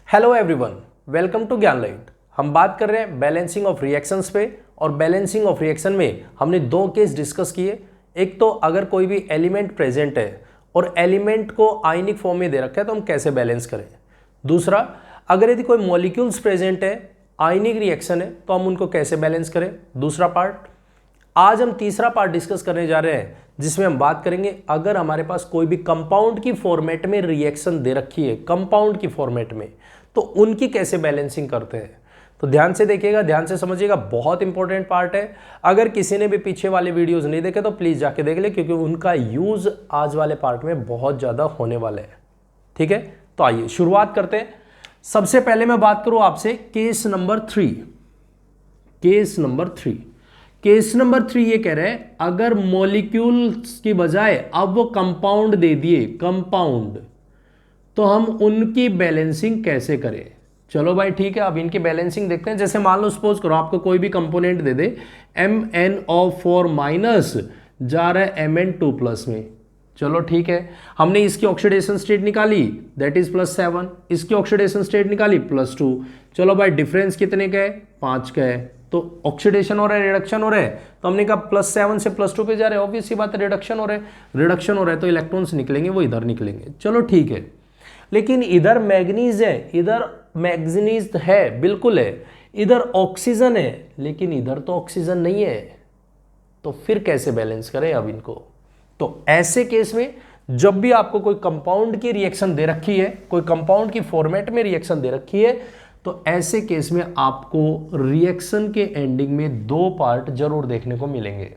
Hello everyone, welcome to ज्ञान light. हम बात कर रहे हैं बैलेंसिंग ऑफ रिएक्शंस पे। और बैलेंसिंग ऑफ रिएक्शन में हमने दो केस डिस्कस किए। एक तो अगर कोई भी एलिमेंट प्रेजेंट है और एलिमेंट को आयनिक फॉर्म में दे रखा है तो हम कैसे बैलेंस करें। दूसरा, अगर यदि कोई मॉलिक्यूल्स प्रेजेंट है, आयनिक रिएक्शन है, तो हम उनको कैसे बैलेंस करें। दूसरा पार्ट। आज हम तीसरा पार्ट डिस्कस करने जा रहे हैं जिसमें हम बात करेंगे अगर हमारे पास कोई भी कंपाउंड की फॉर्मेट में रिएक्शन दे रखी है, कंपाउंड की फॉर्मेट में, तो उनकी कैसे बैलेंसिंग करते हैं। तो ध्यान से देखिएगा, ध्यान से समझिएगा, बहुत इंपॉर्टेंट पार्ट है। अगर किसी ने भी पीछे वाले वीडियोस नहीं देखे तो प्लीज जाके देख ले, क्योंकि उनका यूज आज वाले पार्ट में बहुत ज्यादा होने वाला है। ठीक है, तो आइए शुरुआत करते हैं। सबसे पहले मैं बात करूं आपसे केस नंबर 3। केस नंबर 3 ये कह रहे हैं अगर मॉलिक्यूल्स की बजाय अब वो कंपाउंड दे दिए, कंपाउंड, तो हम उनकी बैलेंसिंग कैसे करें। चलो भाई ठीक है, अब इनकी बैलेंसिंग देखते हैं। जैसे मान लो सपोज करो आपको कोई भी कंपोनेंट दे दे, MnO4- जा रहा है Mn2+ में। चलो ठीक है, हमने इसकी ऑक्सीडेशन स्टेट निकाली, दैट इज +7। इसकी ऑक्सीडेशन स्टेट निकाली +2। चलो भाई डिफरेंस कितने का है, 5 का है। तो ऑक्सीडेशन हो रहा है, रिडक्शन हो रहा है, तो हमने कहा +7 से +2 पे जा रहे हैं। ऑब्वियस सी बात है, रिडक्शन हो रहा है, रिडक्शन हो रहा है तो इलेक्ट्रॉन्स निकलेंगे, वो इधर निकलेंगे। चलो ठीक है, लेकिन इधर मैग्नीज है, इधर मैग्नीज है, बिल्कुल है, इधर ऑक्सीजन है, लेकिन इधर तो ऑक्सीजन नहीं है। तो फिर कैसे बैलेंस करें अब इनको। तो ऐसे केस में जब भी आपको कोई कंपाउंड की रिएक्शन दे रखी है, कोई कंपाउंड की फॉर्मेट में रिएक्शन दे रखी है, तो ऐसे केस में आपको रिएक्शन के एंडिंग में दो पार्ट जरूर देखने को मिलेंगे।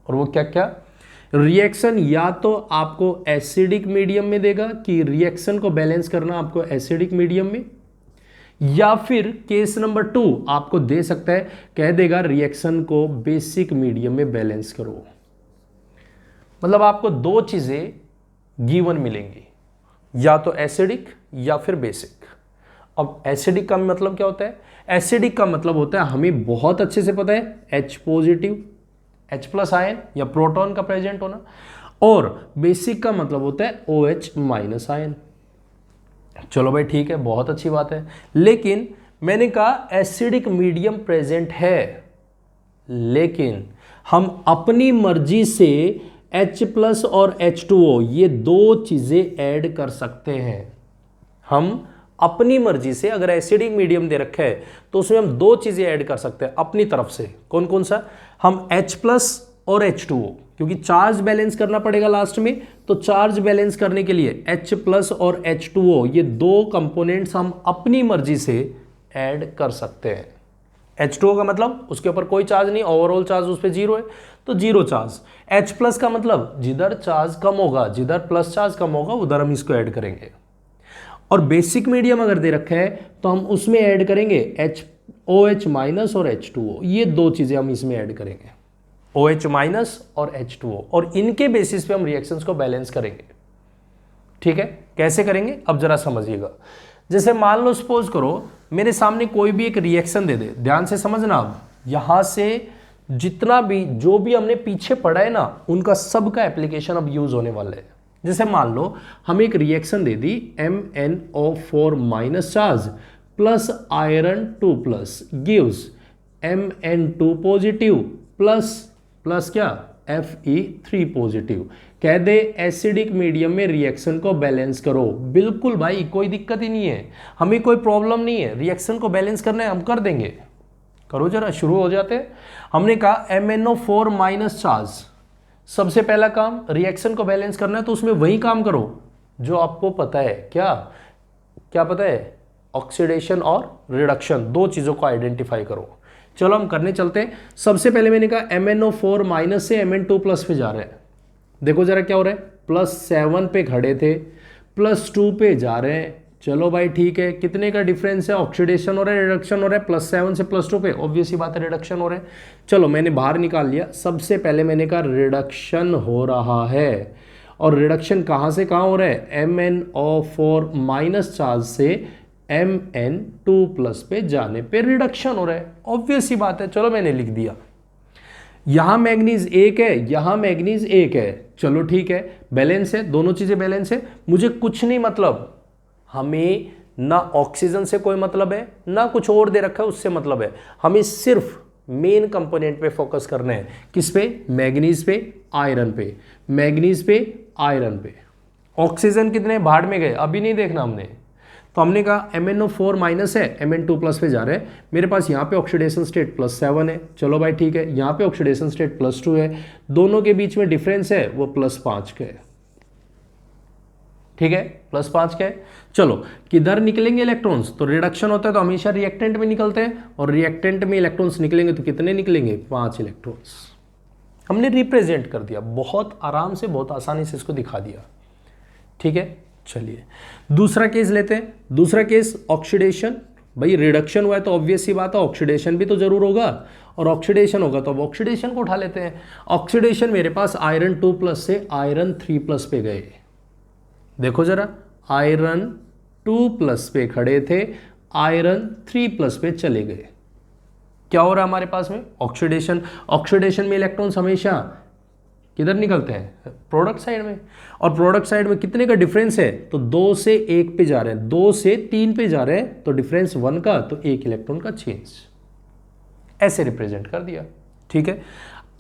और वो क्या क्या रिएक्शन, या तो आपको एसिडिक मीडियम में देगा कि रिएक्शन को बैलेंस करना आपको एसिडिक मीडियम में, या फिर केस नंबर 2 आपको दे सकता है, कह देगा रिएक्शन को बेसिक मीडियम में बैलेंस करो। मतलब आपको दो चीजें गिवन मिलेंगी, या तो एसिडिक या फिर बेसिक। अब एसिडिक का मतलब क्या होता है, एसिडिक का मतलब होता है, हमें बहुत अच्छे से पता है, H+, H+ आयन या प्रोटॉन का प्रेजेंट होना। और बेसिक का मतलब होता है OH- आयन। चलो भाई ठीक है, बहुत अच्छी बात है। लेकिन मैंने कहा एसिडिक मीडियम प्रेजेंट है, लेकिन हम अपनी मर्जी से H+ और H2O ये दो चीजें ऐड कर सकते हैं। हम अपनी मर्जी से, अगर एसिडिक मीडियम दे रखा है तो उसमें हम दो चीजें ऐड कर सकते हैं अपनी तरफ से। कौन कौन सा, हम H+ और H2O, क्योंकि चार्ज बैलेंस करना पड़ेगा लास्ट में, तो चार्ज बैलेंस करने के लिए H+ और H2O ये दो कंपोनेंट्स हम अपनी मर्जी से ऐड कर सकते हैं। H2O का मतलब उसके ऊपर कोई चार्ज नहीं, ओवरऑल चार्ज उस पर 0 है, तो 0 चार्ज। H+ का मतलब जिधर चार्ज कम होगा, जिधर प्लस चार्ज कम होगा, उधर हम इसको ऐड करेंगे। और बेसिक मीडियम अगर दे रखा है तो हम उसमें ऐड करेंगे OH- और H2O, ये दो चीजें हम इसमें ऐड करेंगे, OH- और H2O, और इनके बेसिस पे हम रिएक्शंस को बैलेंस करेंगे। ठीक है, कैसे करेंगे अब जरा समझिएगा। जैसे मान लो सपोज करो मेरे सामने कोई भी एक रिएक्शन दे दे, ध्यान से समझना। अब यहां से जितना भी जो भी हमने पीछे पढ़ा है ना, उनका सबका एप्लीकेशन अब यूज होने वाला है। जैसे मान लो हमें एक रिएक्शन दे दी, MnO4- charge plus iron 2+ gives Mn2+ plus क्या, Fe3+। कह दे एसिडिक मीडियम में रिएक्शन को बैलेंस करो। बिल्कुल भाई, कोई दिक्कत ही नहीं है, हमें कोई प्रॉब्लम नहीं है, रिएक्शन को बैलेंस करना है, हम कर देंगे। करो जरा, शुरू हो जाते हैं। हमने कहा MnO4- चार्ज, सबसे पहला काम रिएक्शन को बैलेंस करना है, तो उसमें वही काम करो जो आपको पता है। क्या क्या पता है, ऑक्सीडेशन और रिडक्शन, दो चीजों को आइडेंटिफाई करो। चलो हम करने चलते हैं। सबसे पहले मैंने कहा MnO4- से Mn2+ पे जा रहे हैं। देखो जरा क्या हो रहा है, +7 पे खड़े थे, +2 पे जा रहे हैं। चलो भाई ठीक है, कितने का डिफरेंस है, ऑक्सीडेशन हो रहा है, रिडक्शन हो रहा है, +7 से +2 पे, ऑब्वियस ही बात है रिडक्शन हो रहा है। चलो मैंने बाहर निकाल लिया। सबसे पहले मैंने कहा रिडक्शन हो रहा है, और रिडक्शन कहाँ से कहाँ हो रहा है, MnO4- चार्ज से Mn2+ पे जाने पे रिडक्शन हो रहा है, ऑब्वियस ही बात है। चलो मैंने लिख दिया, यहां मैग्नीज 1 है, यहां मैग्नीज 1 है। चलो ठीक है, बैलेंस है, दोनों चीजें बैलेंस है, मुझे कुछ नहीं मतलब, हमें ना ऑक्सीजन से कोई मतलब है, ना कुछ और दे रखा है उससे मतलब है। हमें सिर्फ मेन कंपोनेंट पे फोकस करना है। किस पे? मैग्नीज पे, आयरन पे, मैग्नीज पे, आयरन पे। ऑक्सीजन कितने भाड़ में गए अभी नहीं देखना हमने। तो हमने कहा MnO4 माइनस है, Mn2 प्लस पे जा रहे हैं। मेरे पास यहाँ पे ऑक्सीडेशन स्टेट +7 है, चलो भाई ठीक है। यहाँ पे ऑक्सीडेशन स्टेट +2 है, दोनों के बीच में डिफरेंस है वो +5 का है, ठीक है, +5 का है। चलो किधर निकलेंगे इलेक्ट्रॉन्स? तो रिडक्शन होता है तो हमेशा रिएक्टेंट में निकलते हैं, और रिएक्टेंट में इलेक्ट्रॉन्स निकलेंगे तो कितने निकलेंगे? 5 इलेक्ट्रॉन्स। हमने रिप्रेजेंट कर दिया, बहुत आराम से, बहुत आसानी से इसको दिखा दिया, ठीक है। चलिए दूसरा केस लेते हैं। दूसरा केस ऑक्सीडेशन। भाई रिडक्शन हुआ है तो ऑब्वियस सी बात है ऑक्सीडेशन भी तो जरूर होगा, और ऑक्सीडेशन होगा तो अब ऑक्सीडेशन को उठा लेते हैं। ऑक्सीडेशन मेरे पास आयरन 2 प्लस से आयरन 3 प्लस पे गए। देखो जरा, आयरन 2 प्लस पे खड़े थे, आयरन 3 प्लस पे चले गए। क्या हो रहा है हमारे पास में? ऑक्सीडेशन। ऑक्सीडेशन में इलेक्ट्रॉन्स हमेशा किधर निकलते हैं? प्रोडक्ट साइड में। और प्रोडक्ट साइड में कितने का डिफरेंस है? तो 2 से 1 पे जा रहे हैं, 2 से 3 पे जा रहे हैं, तो डिफरेंस 1 का, तो 1 इलेक्ट्रॉन का चेंज। ऐसे रिप्रेजेंट कर दिया, ठीक है।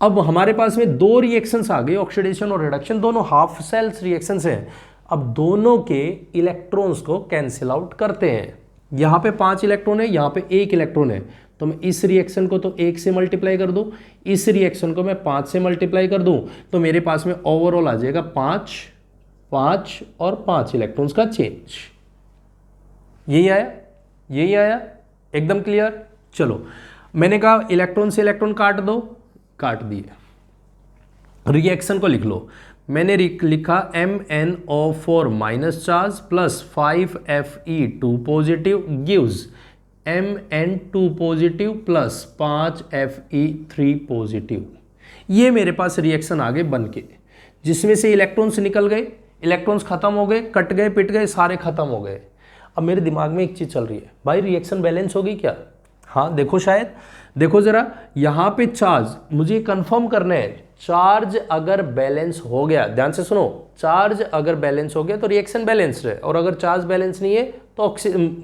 अब हमारे पास में 2 रिएक्शंस आ गए, ऑक्सीडेशन और रिडक्शन, दोनों हाफ सेल्स रिएक्शंस हैं। अब दोनों के इलेक्ट्रॉन्स को कैंसिल आउट करते हैं। यहां पे 5 इलेक्ट्रॉन है, यहां पे 1 इलेक्ट्रॉन है, तो मैं इस रिएक्शन को तो 1 से मल्टीप्लाई कर दूं, इस रिएक्शन को मैं 5 से मल्टीप्लाई कर दूं, तो मेरे पास में ओवरऑल आ जाएगा 5, 5 और 5 इलेक्ट्रॉन्स का चेंज। यही आया, यही आया, एकदम क्लियर। चलो मैंने कहा इलेक्ट्रॉन से इलेक्ट्रॉन काट दो, काट दिए। रिएक्शन को लिख लो। मैंने लिखा MnO4 minus charge plus 5Fe2 positive gives Mn2 positive plus 5Fe3 positive. ये मेरे पास रिएक्शन आ गए बन के, जिसमें से इलेक्ट्रॉन्स निकल गए, इलेक्ट्रॉन्स खत्म हो गए, कट गए, पिट गए, सारे खत्म हो गए। अब मेरे दिमाग में एक चीज चल रही है, भाई रिएक्शन बैलेंस होगी क्या? हाँ देखो, शायद देखो जरा, यहां पे चार्ज मुझे कंफर्म करना है। चार्ज अगर बैलेंस हो गया, ध्यान से सुनो, चार्ज अगर बैलेंस हो गया तो रिएक्शन बैलेंस्ड है, और अगर चार्ज बैलेंस नहीं है तो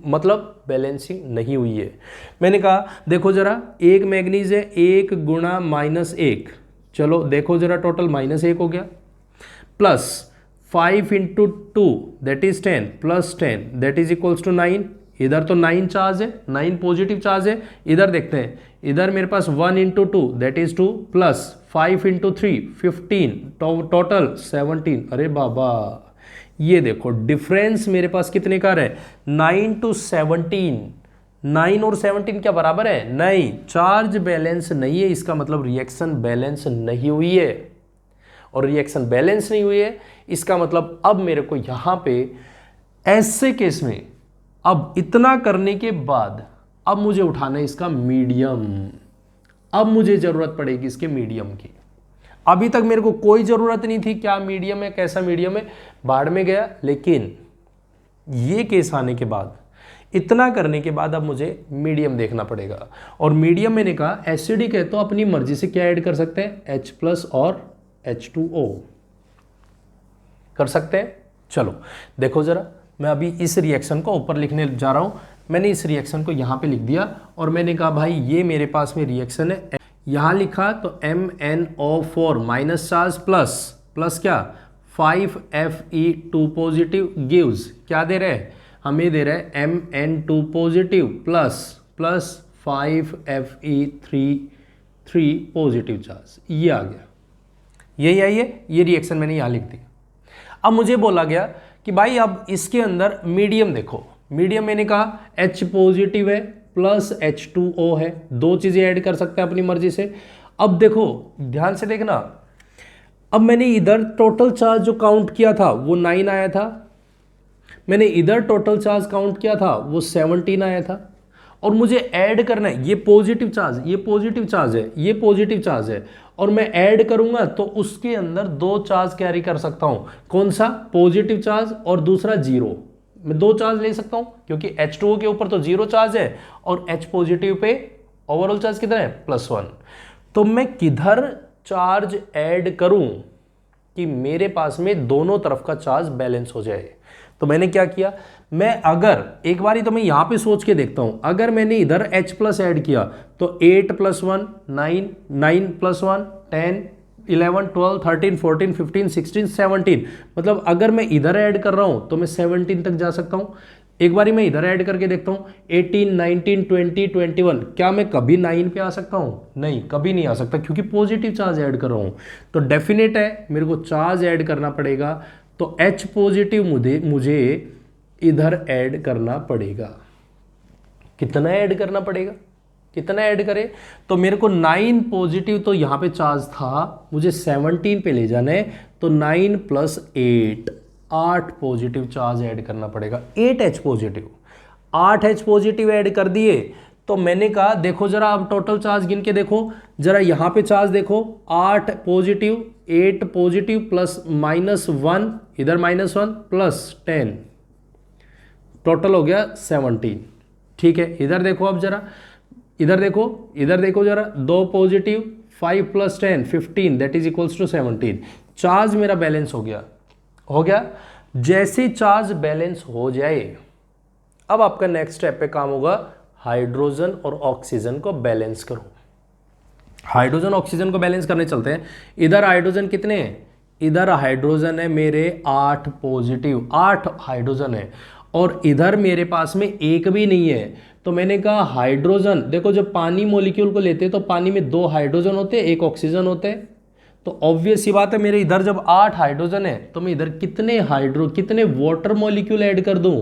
मतलब बैलेंसिंग नहीं हुई है। मैंने कहा देखो जरा, एक मैग्नीज है, 1 गुणा -1, चलो देखो जरा, टोटल -1 हो गया, plus 5 into 2 that is 10 plus 10 that is equals to 9। इधर तो 9 चार्ज है, 9 पॉजिटिव चार्ज है। इधर देखते हैं, इधर मेरे पास 1 into 2 that is 2 plus 5 into 3 15 total 17। अरे बाबा, ये देखो डिफरेंस मेरे पास कितने का है? 9 to 17। 9 और 17 क्या बराबर है? नहीं, चार्ज बैलेंस नहीं है, इसका मतलब रिएक्शन बैलेंस नहीं हुई है। और रिएक्शन बैलेंस नहीं हुई है, इसका मतलब अब मेरे को यहां पे ऐसे केस में, अब इतना करने के बाद अब मुझे उठाना है इसका मीडियम। अब मुझे जरूरत पड़ेगी इसके मीडियम की। अभी तक मेरे को कोई जरूरत नहीं थी, क्या मीडियम है, कैसा मीडियम है, बाढ़ में गया। लेकिन ये केस आने के बाद, इतना करने के बाद अब मुझे मीडियम देखना पड़ेगा। और मीडियम मैंने कहा एसिडिक है तो अपनी मर्जी से क्या ऐड कर सकते हैं? H+ और H2O कर सकते हैं। चलो देखो जरा, मैं अभी इस रिएक्शन को ऊपर लिखने जा रहा हूं। मैंने इस रिएक्शन को यहां पे लिख दिया, और मैंने कहा भाई ये मेरे पास में रिएक्शन है। यहां लिखा तो MnO4 माइनस चार्ज प्लस क्या 5Fe2 पॉजिटिव गिव्स, क्या दे रहे हैं हमें? दे रहे हैं Mn2 positive plus 5Fe3 positive charge. ये आ गया, यही आई है, ये रिएक्शन मैंने यहां लिख दी। अब मुझे बोला गया कि भाई अब इसके अंदर मीडियम देखो। मीडियम मैंने कहा H पॉजिटिव है प्लस H2O है, दो चीजें ऐड कर सकते हैं अपनी मर्जी से। अब देखो ध्यान से देखना, अब मैंने इधर टोटल चार्ज जो काउंट किया था वो 9 आया था, मैंने इधर टोटल चार्ज काउंट किया था वो 17 आया था, और मुझे ऐड करना है ये पॉजिटिव चार्ज, ये पॉजिटिव चार्ज है, ये पॉजिटिव चार्ज है, और मैं ऐड करूंगा तो उसके अंदर 2 चार्ज कैरी कर सकता हूं। कौन सा? पॉजिटिव चार्ज और दूसरा 0। मैं 2 चार्ज ले सकता हूं क्योंकि H2O के ऊपर तो 0 चार्ज है, और H positive pay overall charge कितना है? +1। तो मैं किधर चार्ज ऐड करूं कि मेरे पास में दोनों तरफ का चार्ज बैलेंस हो जाए? तो मैंने क्या किया, मैं अगर एक बारी तो मैं यहां पे सोच के देखता हूं, अगर मैंने इधर H प्लस ऐड किया तो 8 + 1 9, 9 + 1 10, 11 12 13 14 15 16 17, मतलब अगर मैं इधर ऐड कर रहा हूं तो मैं 17 तक जा सकता हूं। एक बारी मैं इधर ऐड करके देखता हूं 18 19 20 21, क्या मैं कभी 9 पे आ सकता हूं? नहीं, कभी नहीं आ सकता, क्योंकि पॉजिटिव चार्ज ऐड कर रहा हूं। तो डेफिनेट है मेरे को चार्ज ऐड करना पड़ेगा, तो H पॉजिटिव मुझे इधर ऐड करना पड़ेगा। कितना ऐड करना पड़ेगा? कितना ऐड करें? तो मेरे को 9 पॉजिटिव तो यहां पे चार्ज था, मुझे 17 पे ले जाना है, तो 9 + 8 8 पॉजिटिव चार्ज ऐड करना पड़ेगा। 8H positive, 8H positive add कर दिए। तो मैंने कहा देखो जरा, अब टोटल चार्ज गिन के देखो जरा, यहां पे चार्ज देखो, 8 पॉजिटिव 8 पॉजिटिव प्लस -1 इधर -1 प्लस 10, टोटल हो गया 17। ठीक है, इधर देखो अब जरा, इधर देखो, इधर देखो जरा, 2 positive 5 + 10 15, that is equals to 17। Charge मेरा बैलेंस हो गया, हो गया। जैसे चार्ज बैलेंस हो जाए, अब आपका नेक्स्ट स्टेप पे काम होगा, हाइड्रोजन और ऑक्सीजन को बैलेंस करो। हाइड्रोजन ऑक्सीजन को बैलेंस करने चलते हैं। इधर हाइड्रोजन कितने हैं? इधर हाइड्रोजन है मेरे 8 पॉजिटिव, 8 हाइड्रोजन है, और इधर मेरे पास में एक भी नहीं है। तो मैंने कहा हाइड्रोजन, देखो जब पानी मॉलिक्यूल को लेते हैं तो पानी में 2 हाइड्रोजन होते हैं, 1 ऑक्सीजन होते हैं। तो ऑब्वियस सी बात है, मेरे इधर जब 8 हाइड्रोजन है तो मैं इधर कितने वाटर मॉलिक्यूल ऐड कर दूं?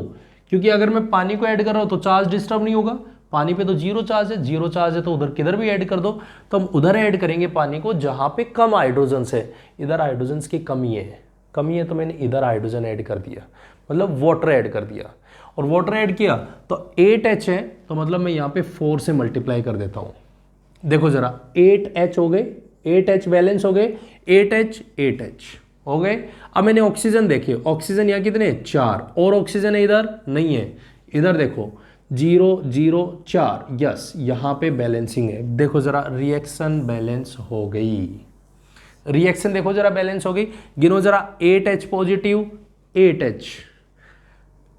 क्योंकि अगर मैं पानी को ऐड कर रहा हूं तो चार्ज डिस्टर्ब नहीं होगा, पानी पे तो 0 चार्ज है, 0 चार्ज है तो उधर किधर भी ऐड कर दो। तो हम उधर ऐड करेंगे पानी को जहां पे कम हाइड्रोजन है। इधर हाइड्रोजन की कमी है तो मैंने इधर हाइड्रोजन ऐड कर दिया, मतलब वाटर ऐड कर दिया। और वाटर ऐड किया तो 8H है, तो मतलब मैं यहाँ पे 4 से मल्टीप्लाई कर देता हूँ। देखो जरा, 8H हो गए, 8H बैलेंस हो गए, 8H हो गए। अब मैंने ऑक्सीजन देखे, ऑक्सीजन यहाँ कितने? 4, और ऑक्सीजन है इधर नहीं है। इधर देखो 0 0 4, यस, यहाँ पे बैलेंसिंग है। देखो जरा, रिएक्शन बैलेंस हो गई, रिएक्शन देखो जरा बैलेंस हो गई। गिनो जरा, 8H positive 8H,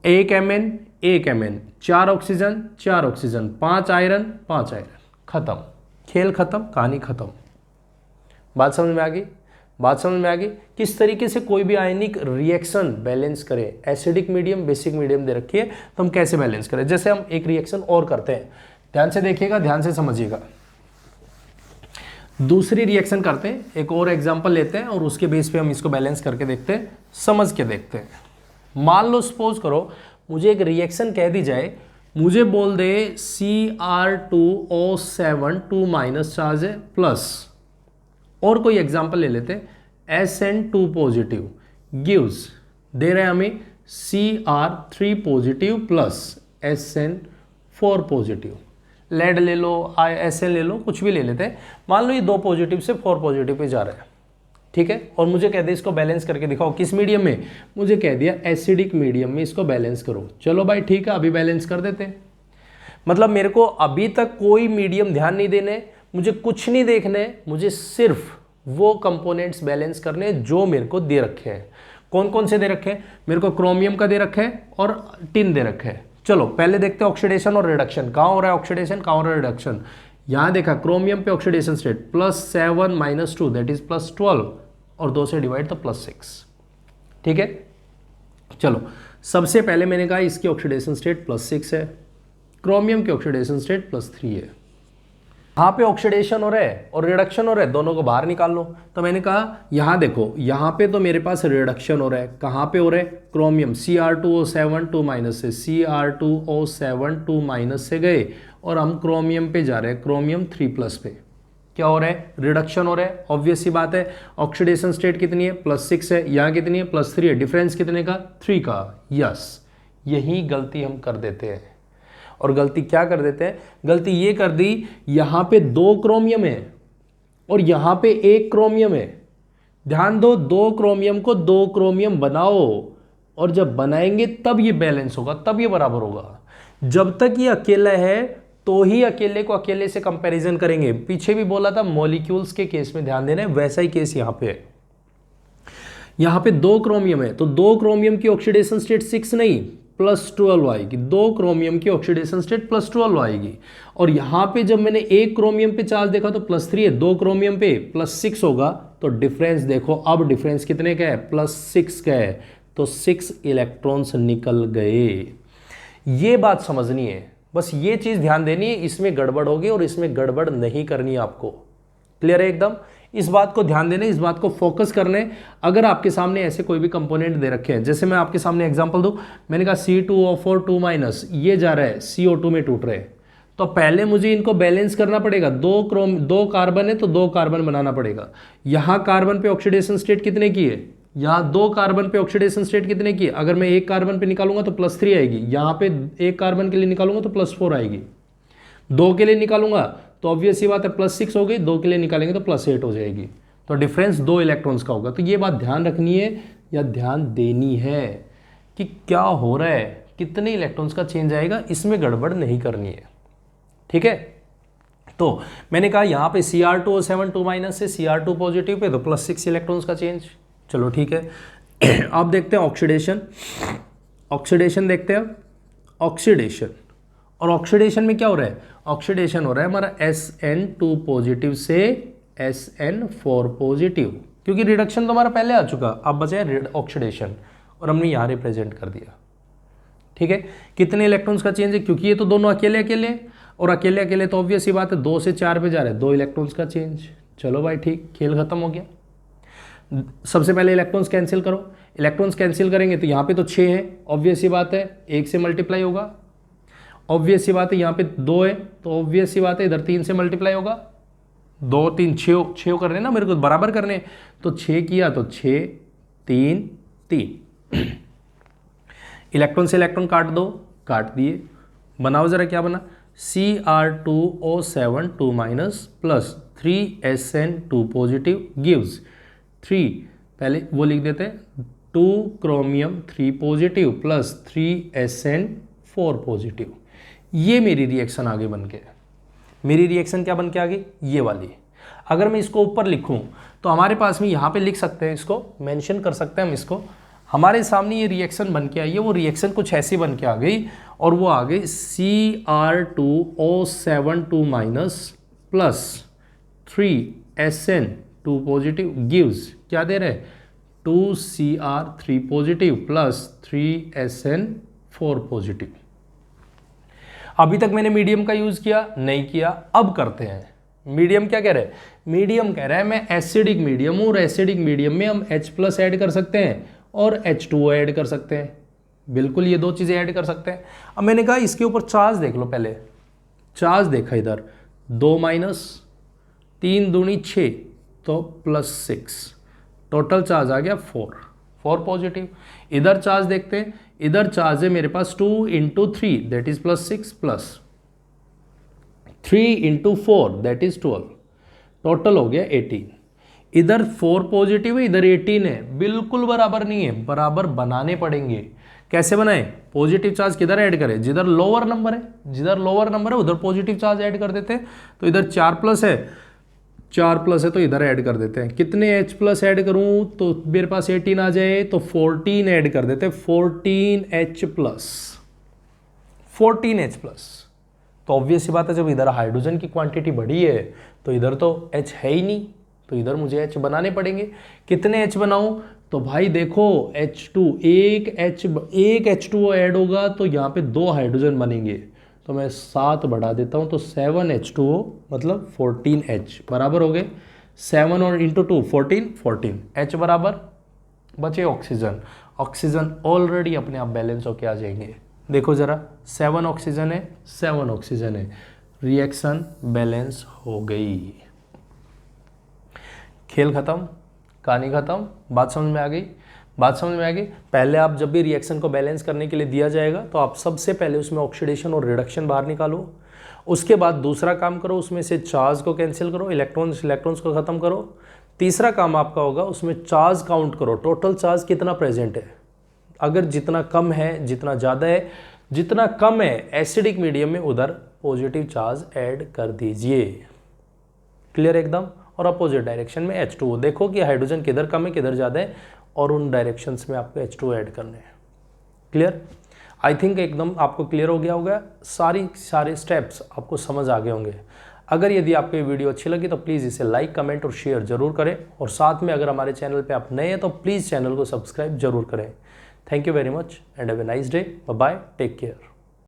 1 Mn 1 Mn, 4 oxygen 4 oxygen, 5 iron 5 iron, खत्म, खेल खत्म, कहानी खत्म। बात समझ में आ गई? बात समझ में आ गई किस तरीके से कोई भी आयनिक रिएक्शन बैलेंस करे। एसिडिक मीडियम, बेसिक मीडियम दे रखी है, तो हम कैसे बैलेंस करें। जैसे हम एक रिएक्शन और करते हैं, ध्यान से देखिएगा, ध्यान से समझिएगा। दूसरी रिएक्शन करते हैं, एक और एग्जांपल लेते हैं और उसके बेस पे हम इसको बैलेंस करके देखते हैं, समझ के देखते हैं। मान लो सपोज करो मुझे एक रिएक्शन कह दी जाए, मुझे बोल दे Cr2O7 2- चार्ज है प्लस, और कोई एग्जांपल ले लेते हैं, SN2 पॉजिटिव गिव्स, दे रहे हैं हमें Cr3 positive plus SN4 positive. Lead ले लो, SN ले लो, कुछ भी ले लेते हैं। मान लो ये 2 पॉजिटिव से 4 पॉजिटिव पे जा रहा है, ठीक है, और मुझे कह दे इसको बैलेंस करके दिखाओ। किस मीडियम में? मुझे कह दिया एसिडिक मीडियम में इसको बैलेंस करो। चलो भाई ठीक है, अभी बैलेंस कर देते हैं। मतलब मेरे को अभी तक कोई मीडियम ध्यान नहीं देने, मुझे कुछ नहीं देखने, मुझे सिर्फ वो कंपोनेंट्स बैलेंस करने जो मेरे को दे रखे हैं। कौन कौन से दे रखे हैं? मेरे को क्रोमियम का दे रखा है और टिन दे रखा है। चलो पहले देखते हैं ऑक्सीडेशन और रिडक्शन, कहाँ हो रहा है ऑक्सीडेशन, कहाँ हो रहा है रिडक्शन। यहां देखा क्रोमियम पे ऑक्सीडेशन स्टेट +7 - 2 दैट इज +12, और 2 से डिवाइड तो +6, ठीक है। चलो सबसे पहले मैंने कहा इसकी ऑक्सीडेशन स्टेट +6 है, क्रोमियम की ऑक्सीडेशन स्टेट +3 है। यहाँ पे ऑक्सीडेशन हो रहा है और रिडक्शन हो रहा है, दोनों को बाहर निकाल लो। तो मैंने कहा यहाँ देखो, यहाँ पे तो मेरे पास रिडक्शन हो रहा है, कहाँ पे हो रहा है? क्रोमियम Cr2O7 2- से, Cr2O7 2- से गए और हम क्रोमियम पे जा रहे हैं, क्रोमियम 3+ पे। क्या हो रहा है? रिडक्शन हो रहा है, ऑब्वियस सी बात है। ऑक्सीडेशन स्टेट कितनी है? +6 है, यहाँ कितनी है? +3 है। डिफरेंस कितने का? 3 का। यस, यही गलती हम कर देते हैं। और गलती क्या कर देते हैं? गलती ये कर दी, यहां पे 2 क्रोमियम है और यहां पे 1 क्रोमियम है। ध्यान दो, 2 क्रोमियम को 2 क्रोमियम बनाओ, और जब बनाएंगे तब ये बैलेंस होगा, तब ये बराबर होगा। जब तक ये अकेला है तो ही अकेले को अकेले से कंपैरिजन करेंगे। पीछे भी बोला था मॉलिक्यूल्स के केस में ध्यान देना है, वैसा ही केस यहां पे है। यहाँ पे 2 क्रोमियम है तो 2 क्रोमियम की ऑक्सीडेशन स्टेट 6 नहीं +12 आएगी। 2 क्रोमियम की ऑक्सीडेशन स्टेट +12 आएगी। और यहाँ पे जब मैंने 1 क्रोमियम पे चार्ज देखा तो +3 है, 2 क्रोमियम पे +6 होगा तो डिफरेंस देखो, अब डिफरेंस कितने का है, +6 का है, तो 6 इलेक्ट्रॉन्स निकल गए। ये बात समझनी है, बस ये चीज ध्यान देनी है, इसमें गड़बड़ होगी और इसमें गड़बड़ नहीं करनी है आपको। क्लियर है एकदम? इस बात को ध्यान देना, इस बात को फोकस करने। अगर आपके सामने ऐसे कोई भी कंपोनेंट दे रखे हैं, जैसे मैं आपके सामने एग्जांपल दूं, मैंने कहा C2O4 2- ये जा रहा है CO2 में टूट रहे हैं, तो पहले मुझे इनको बैलेंस करना पड़ेगा। 2 कार्बन है तो 2 कार्बन बनाना पड़ेगा। यहाँ कार्बन पे ऑक्सीडेशन स्टेट कितने की है, यहाँ 2 कार्बन पे ऑक्सीडेशन स्टेट कितने की है, अगर मैं 1 कार्बन पे निकालूंगा तो +3 आएगी, यहाँ पे 1 कार्बन के लिए निकालूंगा तो +4 आएगी, 2 के लिए निकालूंगा तो ऑब्वियस ही बात है +6 हो गई, 2 के लिए निकालेंगे तो +8 हो जाएगी, तो डिफरेंस 2 इलेक्ट्रॉन्स का होगा। तो ये बात ध्यान रखनी है या ध्यान देनी है कि क्या हो रहा है, कितने इलेक्ट्रॉन्स का चेंज आएगा, इसमें गड़बड़ नहीं करनी है। ठीक है, तो मैंने कहा यहाँ पे Cr2O7 2- से Cr2 पॉजिटिव पे तो +6 इलेक्ट्रॉन्स का चेंज। चलो ठीक है। अब देखते हैं ऑक्सीडेशन। ऑक्सीडेशन देखते हैं, ऑक्सीडेशन। और ऑक्सीडेशन में क्या हो रहा है, ऑक्सीडेशन हो रहा है हमारा SN2 पॉजिटिव से SN4 पॉजिटिव, क्योंकि रिडक्शन तो हमारा पहले आ चुका, अब बचा है ऑक्सीडेशन और हमने यहाँ रिप्रेजेंट कर दिया। ठीक है, कितने इलेक्ट्रॉन्स का चेंज है, क्योंकि ये तो दोनों अकेले अकेले और अकेले अकेले तो ऑब्वियस ही बात है 2 से 4 पे जा रहा है, 2 इलेक्ट्रॉन्स का चेंज। चलो भाई ठीक, खेल खत्म हो गया। सबसे पहले इलेक्ट्रॉन्स कैंसिल करो, इलेक्ट्रॉन्स कैंसिल करेंगे तो यहाँ पे तो 6 है, ऑब्वियस ही बात है 1 से मल्टीप्लाई होगा, ऑब्वियस सी बात है यहाँ पे 2 है तो ऑब्वियस सी बात है इधर 3 से मल्टीप्लाई होगा, 2 3 6 करने ना मेरे को बराबर करने, तो 6 किया तो 6 3 3। इलेक्ट्रॉन से इलेक्ट्रॉन काट दो, काट दिए, बनाओ जरा क्या बना, Cr2O7 2- plus 3SN2 positive gives 3, पहले वो लिख देते हैं 2 chromium 3 positive plus 3SN4 positive. ये मेरी रिएक्शन आगे बन के, मेरी रिएक्शन क्या बन के आ गई, ये वाली। अगर मैं इसको ऊपर लिखूं तो हमारे पास में यहाँ पे लिख सकते हैं, इसको मेंशन कर सकते हैं हम इसको, हमारे सामने ये रिएक्शन बन के आई है, वो रिएक्शन कुछ ऐसी बन के आ गई और वो आ गई Cr2O7 2- plus 3SN2 positive gives क्या दे रहे, 2Cr3 positive plus 3SN4 positive. अभी तक मैंने मीडियम का यूज किया नहीं किया, अब करते हैं। मीडियम क्या कह रहा है, मीडियम कह रहा है मैं एसिडिक मीडियम हूं और एसिडिक मीडियम में हम H+ ऐड कर सकते हैं और H2O ऐड कर सकते हैं, बिल्कुल ये 2 चीजें ऐड कर सकते हैं। अब मैंने कहा इसके ऊपर चार्ज देख लो, पहले चार्ज देखा इधर 2- 3 दूनी 6 तो +6, टोटल चार्ज आ गया 4 पॉजिटिव। इधर चार्ज देखते हैं, इधर चार्ज है मेरे पास 2 × 3 that is +6 plus 3 × 4 that is 12, total हो गया 18। इधर 4 पॉजिटिव है, इधर 18 है, बिल्कुल बराबर नहीं है, बराबर बनाने पड़ेंगे। कैसे बनाए, पॉजिटिव चार्ज किधर ऐड करें, जिधर लोअर नंबर है, जिधर लोअर नंबर है उधर पॉजिटिव चार्ज ऐड कर देते हैं। तो इधर 4+ है तो इधर ऐड कर देते हैं। कितने H+ ऐड करूं तो मेरे पास 18 आ जाए, तो 14 ऐड कर देते हैं, 14H+। तो ऑब्वियस सी बात है जब इधर हाइड्रोजन की क्वांटिटी बढ़ी है तो इधर तो H है ही नहीं, तो इधर मुझे H बनाने पड़ेंगे। कितने H बनाऊं, तो भाई देखो H2, एक H2O ऐड होगा तो यहाँ पे 2 हाइड्रोजन बनेंगे, तो मैं 7 बढ़ा देता हूँ तो 7H2O मतलब 14H बराबर हो गए, 7 और × 2 14 H बराबर बचे ऑक्सीजन। ऑक्सीजन ऑलरेडी अपने आप बैलेंस होके आ जाएंगे। देखो जरा 7 ऑक्सीजन है, 7 ऑक्सीजन है, रिएक्शन बैलेंस हो गई, खेल खत्म, कहानी खत्म। बात समझ में आ गई, बात समझ में आ गई। पहले आप जब भी रिएक्शन को बैलेंस करने के लिए दिया जाएगा तो आप सबसे पहले उसमें ऑक्सीडेशन और रिडक्शन बाहर निकालो, उसके बाद दूसरा काम करो उसमें से चार्ज को कैंसिल करो, इलेक्ट्रॉन्स को खत्म करो। तीसरा काम आपका होगा उसमें चार्ज काउंट करो, टोटल चार्ज कितना प्रेजेंट है, अगर जितना कम है जितना ज़्यादा है, जितना कम है एसिडिक मीडियम में उधर पॉजिटिव चार्ज ऐड कर दीजिए। क्लियर एकदम। और अपोजिट डायरेक्शन में H2O, देखो कि हाइड्रोजन किधर कम है किधर ज़्यादा है, और उन डायरेक्शंस में आपको H2O ऐड करने हैं। क्लियर? आई थिंक एकदम आपको क्लियर हो गया होगा, सारे स्टेप्स आपको समझ आ गए होंगे। अगर यदि आपको ये वीडियो अच्छी लगी तो प्लीज़ इसे लाइक, कमेंट और शेयर जरूर करें, और साथ में अगर हमारे चैनल पे आप नए हैं तो प्लीज़ चैनल को सब्सक्राइब जरूर करें। Thank you very much and have a nice day. Bye bye, take care.